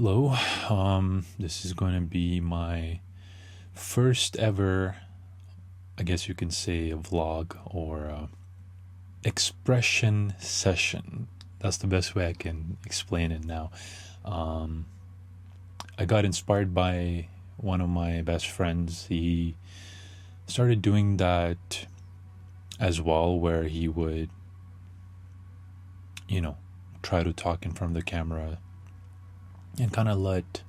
Hello. This is going to be my first ever, I guess you can say, a vlog or expression session. That's the best way I can explain it now. Um, I got inspired by one of my best friends. He started doing that as well, where he would, you know, try to talk in front of the camera and kind of let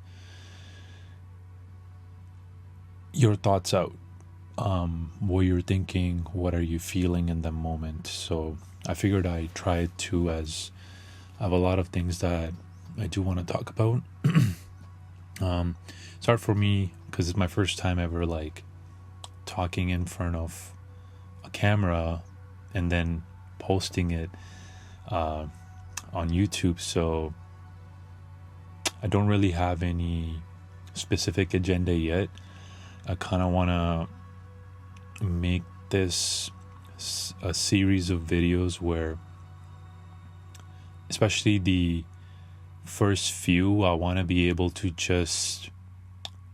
your thoughts out, what you're thinking, what are you feeling in the moment. So I figured I'd try it too, as I have a lot of things that I do want to talk about. It's hard for me because it's my first time ever like talking in front of a camera and then posting it on YouTube. So I don't really have any specific agenda yet. I kind of want to make this a series of videos where, especially the first few, I want to be able to just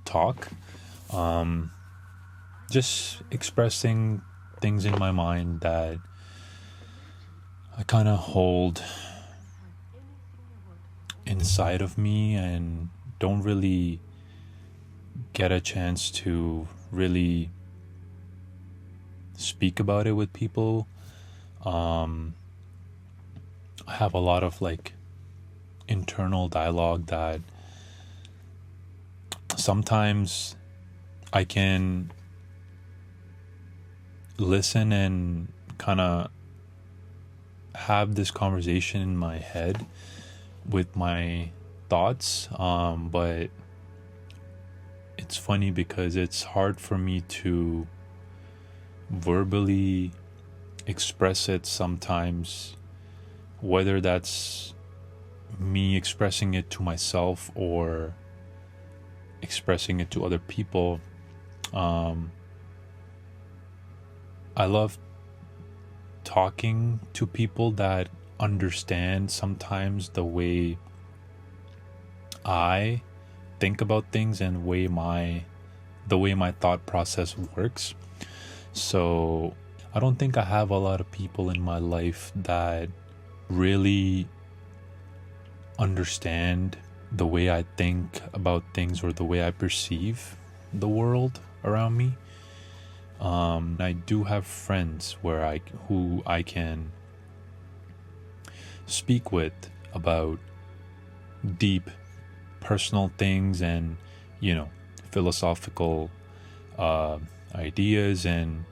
talk, just expressing things in my mind that I kind of hold inside of me and don't really get a chance to really speak about it with people. I have a lot of like internal dialogue that sometimes I can listen and kind of have this conversation in my head with my thoughts, but it's funny because it's hard for me to verbally express it sometimes, whether that's me expressing it to myself or expressing it to other people. I love talking to people that understand sometimes the way I think about things and the way my thought process works. So I don't think I have a lot of people in my life that really understand the way I think about things or the way I perceive the world around me. I do have friends who I can speak with about deep personal things and, philosophical ideas, and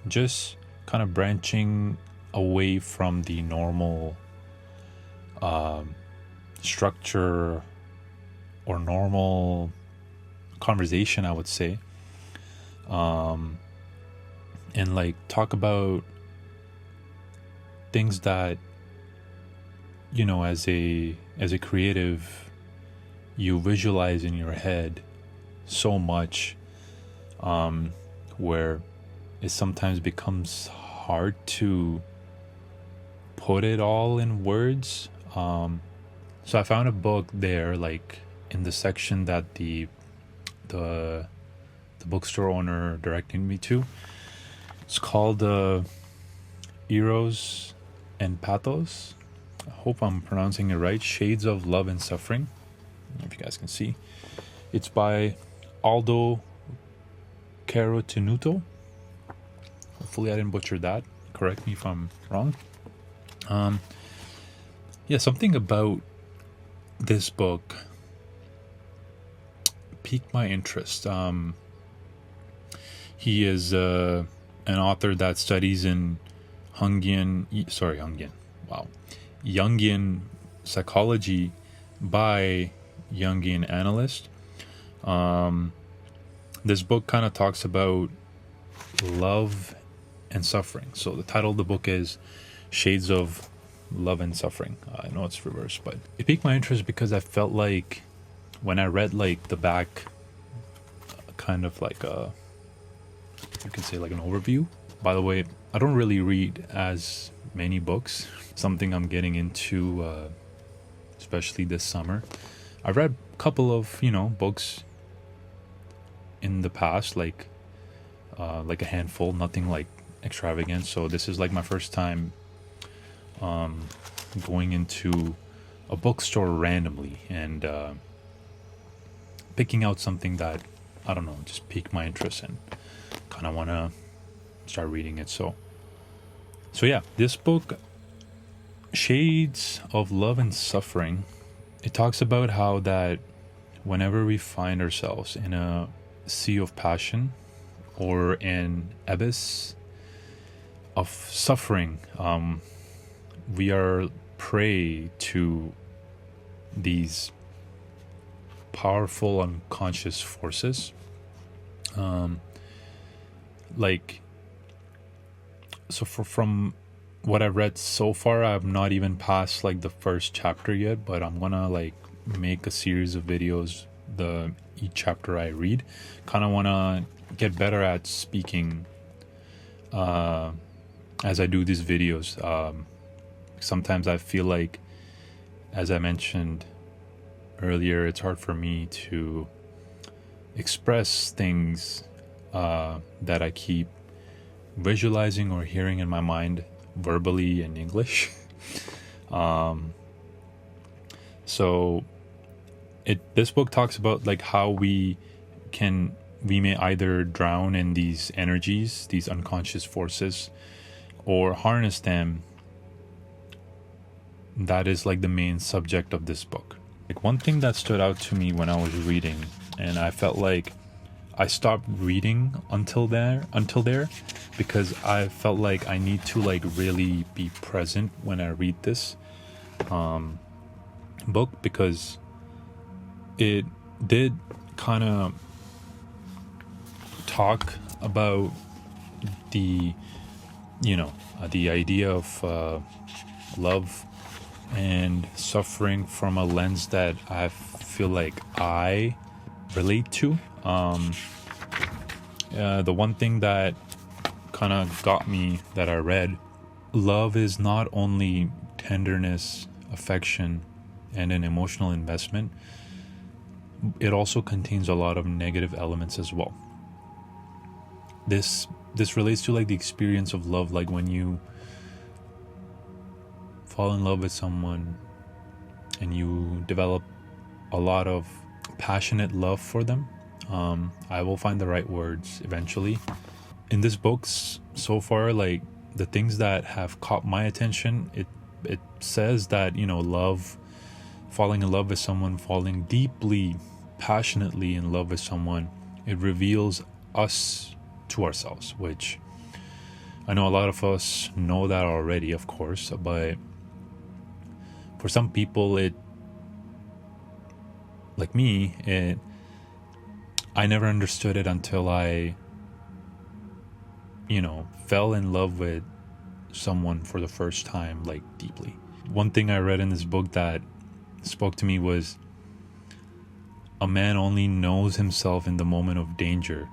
just kind of branching away from the normal structure or normal conversation, I would say, and like talk about things that, as a creative, you visualize in your head so much, where it sometimes becomes hard to put it all in words. So I found a book there, like in the section that the bookstore owner directed me to. It's called Eros and Pathos. I hope I'm pronouncing it right. Shades of Love and Suffering. I don't know if you guys can see. It's by Aldo Carotenuto. Hopefully I didn't butcher that. Correct me if I'm wrong. Something about this book piqued my interest. He is an author that studies in Jungian psychology by Jungian analyst. This book kind of talks about love and suffering. So the title of the book is Shades of Love and Suffering. I know it's reversed, but it piqued my interest because I felt like when I read like the back, kind of like you can say like an overview. By the way, I don't really read as many books. Something I'm getting into, especially this summer. I read a couple of books in the past, like a handful, nothing like extravagant. So this is like my first time going into a bookstore randomly and picking out something that, I don't know, just piqued my interest and kind of want to start reading it. So yeah, this book, Shades of Love and Suffering, it talks about how that whenever we find ourselves in a sea of passion or an abyss of suffering, we are prey to these powerful unconscious forces. From what I've read so far, I've not even passed like the first chapter yet, but I'm gonna like make a series of videos each chapter I read. Kind of want to get better at speaking as I do these videos. Sometimes I feel like, as I mentioned earlier, it's hard for me to express things that I keep visualizing or hearing in my mind verbally in English. So this book talks about like how we may either drown in these energies, these unconscious forces, or harness them. That is like the main subject of this book. Like one thing that stood out to me when I was reading, and I felt like I stopped reading until there because I felt like I need to like really be present when I read this book, because it did kind of talk about the idea of love and suffering from a lens that I feel like I relate to. The one thing that kind of got me that I read, love is not only tenderness, affection, and an emotional investment. It also contains a lot of negative elements as well. This relates to like the experience of love, like when you fall in love with someone and you develop a lot of passionate love for them. I will find the right words eventually. In this book so far, like the things that have caught my attention, it says that love, falling in love with someone, falling deeply, passionately in love with someone, it reveals us to ourselves, which I know a lot of us know that already, of course, but for some people, like me, I never understood it until I fell in love with someone for the first time, like deeply. One thing I read in this book that spoke to me was, a man only knows himself in the moment of danger.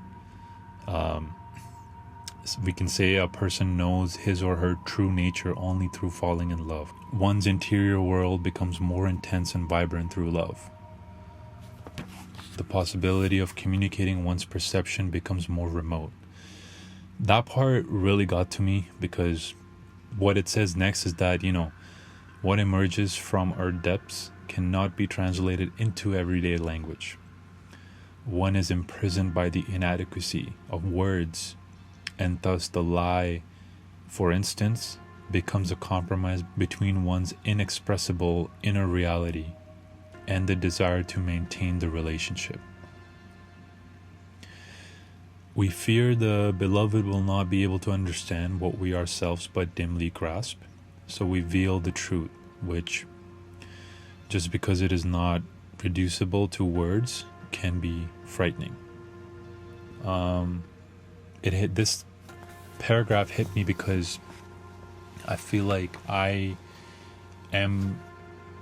We can say a person knows his or her true nature only through falling in love. One's interior world becomes more intense and vibrant through love. The possibility of communicating one's perception becomes more remote. That part really got to me, because what it says next is that, what emerges from our depths cannot be translated into everyday language. One is imprisoned by the inadequacy of words, and thus the lie, for instance, becomes a compromise between one's inexpressible inner reality and the desire to maintain the relationship. We fear the beloved will not be able to understand what we ourselves but dimly grasp, so we veil the truth, which, just because it is not reducible to words, can be frightening. This paragraph hit me because I feel like I am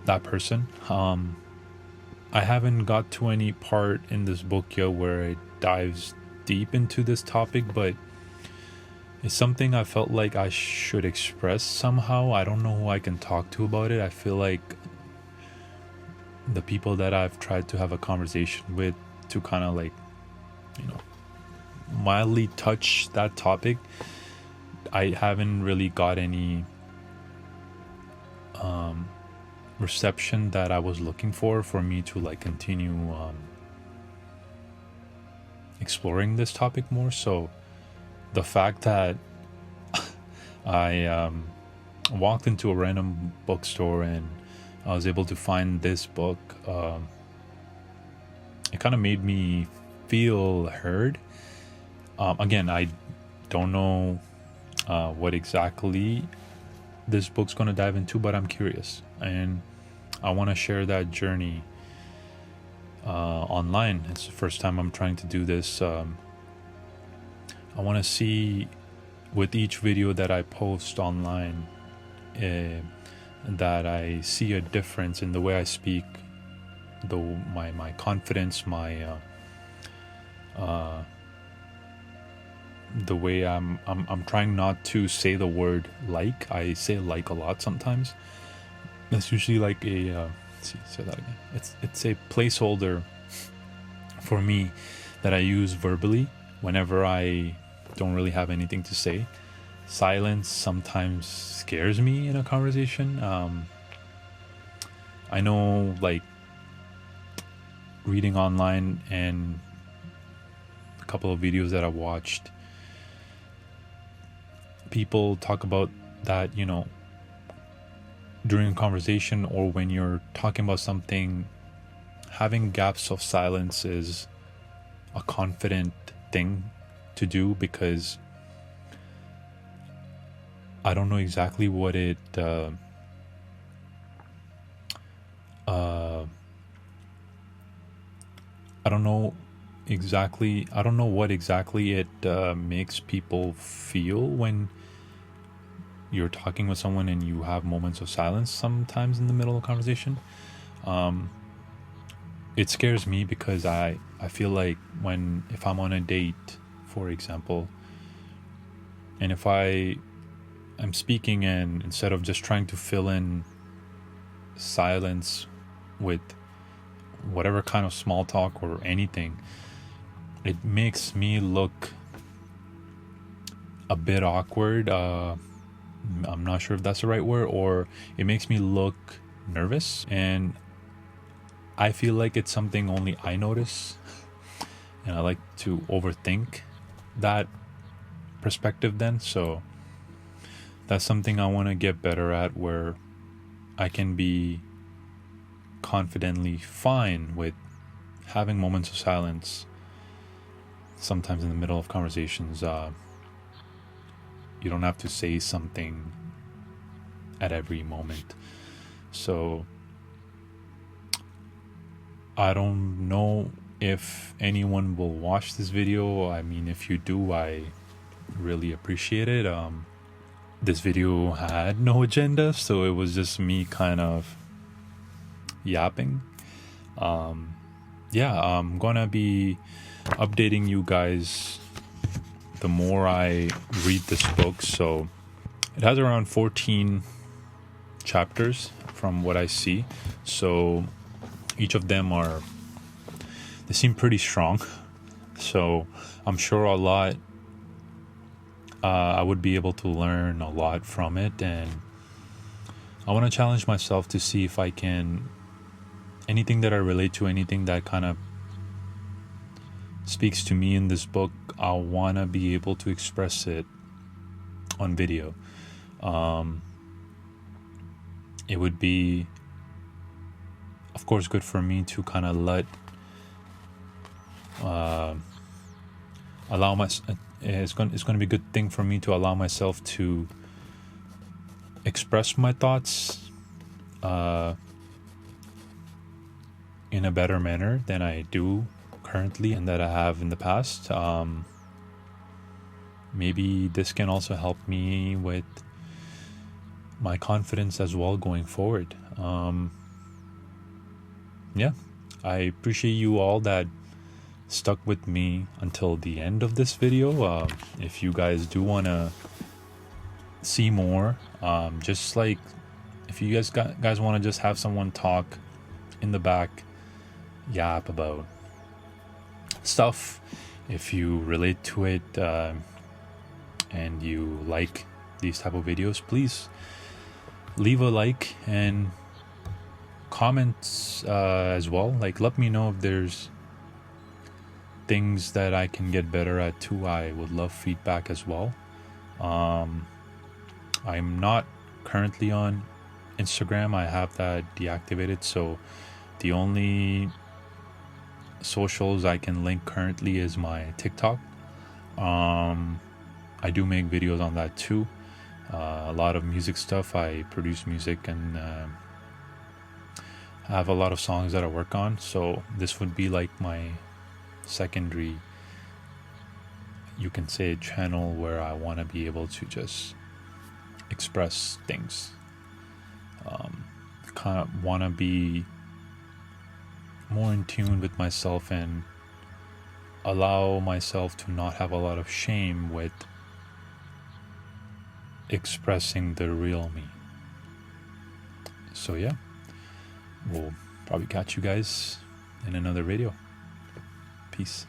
that person. I haven't got to any part in this book yet where it dives deep into this topic, but it's something I felt like I should express somehow. I don't know who I can talk to about it. I feel like the people that I've tried to have a conversation with to kind of like, you know, mildly touch that topic, I haven't really got any reception that I was looking for me to like continue exploring this topic more. So the fact that I walked into a random bookstore and I was able to find this book, it kind of made me feel heard. Again, I don't know what exactly this book's going to dive into, but I'm curious and I want to share that journey online. It's the first time I'm trying to do this. I want to see with each video that I post online that I see a difference in the way I speak, my confidence, the way I'm trying not to say the word like. I say like a lot sometimes. That's usually like a say that again. It's a placeholder for me that I use verbally whenever I don't really have anything to say. Silence sometimes scares me in a conversation. I know, like, reading online and a couple of videos that I watched, people talk about that, you know, during a conversation or when you're talking about something, having gaps of silence is a confident thing to do, because I don't know exactly what it I don't know what exactly it makes people feel when you're talking with someone and you have moments of silence sometimes in the middle of a conversation. It scares me because I feel like if I'm on a date, for example, and if I'm speaking and instead of just trying to fill in silence with whatever kind of small talk or anything, it makes me look a bit awkward. I'm not sure if that's the right word, or it makes me look nervous, and I feel like it's something only I notice, and I like to overthink that perspective then. So that's something I want to get better at, where I can be confidently fine with having moments of silence sometimes in the middle of conversations. You don't have to say something at every moment. So I don't know if anyone will watch this video. I mean, if you do, I really appreciate it. This video had no agenda, so it was just me kind of yapping. I'm gonna be updating you guys the more I read this book. So it has around 14 chapters from what I see. So each of them they seem pretty strong. So I'm sure I would be able to learn a lot from it, and I want to challenge myself to see if I can, anything that I relate to, anything that kind of speaks to me in this book, I want to be able to express it on video. It would be, of course, good for me to kind of it's going to be a good thing for me to allow myself to express my thoughts in a better manner than I do currently and that I have in the past. Maybe this can also help me with my confidence as well going forward. I appreciate you all that stuck with me until the end of this video. If you guys do want to see more, just like if you guys want to just have someone talk in the back yap about stuff. If you relate to it and you like these type of videos, please leave a like and comments as well. Like, let me know if there's things that I can get better at too. I would love feedback as well. I'm not currently on Instagram. I have that deactivated, so the only socials I can link currently is my TikTok. I do make videos on that too. A lot of music stuff. I produce music and have a lot of songs that I work on, so this would be like my secondary, you can say, channel where I want to be able to just express things. Kind of want to be more in tune with myself and allow myself to not have a lot of shame with expressing the real me. So yeah, we'll probably catch you guys in another video. Peace.